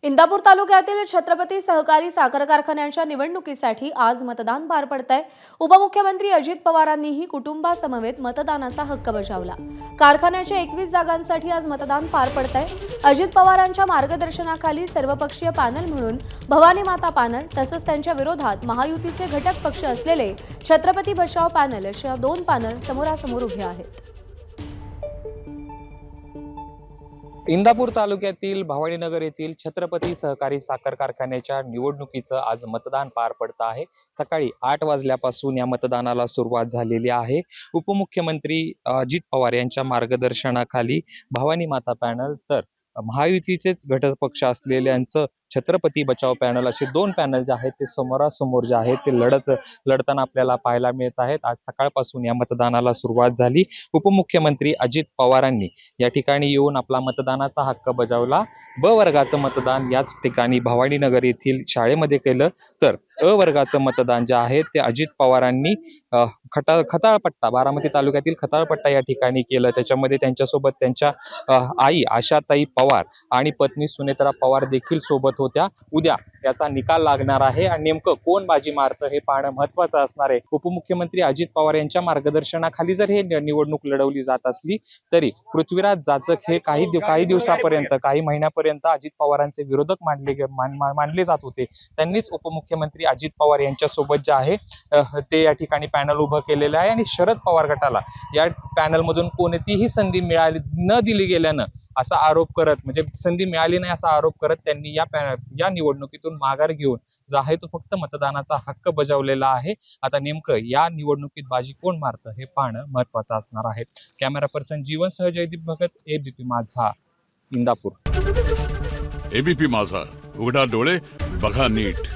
इंदापूर तालुक्यातील छत्रपती सहकारी साखर कारखान्याच्या निवडणुकीसाठी आज मतदान पार पडतंय। उपमुख्यमंत्री अजित पवारांनीही कुटुंबासमवेत मतदानाचा हक्क बजावला। कारखान्याच्या 21 जागांसाठी आज मतदान पार पडतंय। अजित पवारांच्या मार्गदर्शनाखाली सर्वपक्षीय पॅनल म्हणून भवानी माता पॅनल तसंच त्यांच्या विरोधात महायुतीचे घटक पक्ष असलेले छत्रपती बचाव पॅनल अशा 2 पॅनल समोरासमोर उभे आहेत। इंदापूर तालुक्यातील भवानीनगर येथील छत्रपती सहकारी साखर कारखान्याच्या निवडणुकीचं आज मतदान पार पडत आहे। सकाळी 8 वाजल्यापासून या मतदानाला सुरुवात झालेली आहे। उपमुख्यमंत्री अजित पवार यांच्या मार्गदर्शनाखाली भवानी माता पॅनल तर महायुतीचेच घटक पक्ष असलेल्यांचं छत्रपती बचाव पॅनल असे 2 पॅनल जे आहेत ते समोरासमोर जे आहेत ते लढताना आपल्याला पाहायला मिळत आहेत। आज सकाळपासून या मतदानाला सुरुवात झाली। उपमुख्यमंत्री अजित पवारांनी या ठिकाणी येऊन आपला मतदानाचा हक्क बजावला। ब वर्गाचं मतदान याच ठिकाणी भवानीनगर येथील शाळेमध्ये केलं, तर अ वर्गाचं मतदान जे आहे ते अजित पवारांनी खताळपट्टा बारामती तालुक्यातील खताळपट्टा या ठिकाणी केलं। त्याच्यामध्ये त्यांच्यासोबत त्यांच्या आई आशाताई पवार आणि पत्नी सुनेत्रा पवार देखील सोबत होत्या। उद्या याचा निकाल लागणार आहे आणि नेमकं कोण बाजी मारतं हे पाहणं महत्त्वाचं असणार आहे। उपमुख्यमंत्री अजित पवार यांच्या मार्गदर्शनाखाली जर हे निवडणूक लढवली जात असली तरी पृथ्वीराज जाचक हे काही दिवसापर्यंत काही महिन्यापर्यंत अजित पवारांचे विरोधक मानले जात होते। त्यांनीच उपमुख्यमंत्री अजित पवार यांच्या सोबत जे आहे ते या ठिकाणी पॅनल उभं केलेलं आहे आणि शरद पवार गटाला या पॅनल मधून कोणतीही संधी न दिली गेल्यानं असा आरोप करत, म्हणजे संधी मिळाली नाही असा आरोप करत त्यांनी या निवडणुकीतून माघार घेऊन जो आहे तो फक्त मतदानाचा हक्क बजावलेला आहे। आता नेमकं या निवडणुकीत बाजी कोण मारतं हे पाहणं महत्त्वाचं असणार आहे। कॅमेरा पर्सन जीवन सह जयदीप भगत, एबीपी माझा, इंदापूर। एबीपी माझा, उघडा डोळे बघा नीट।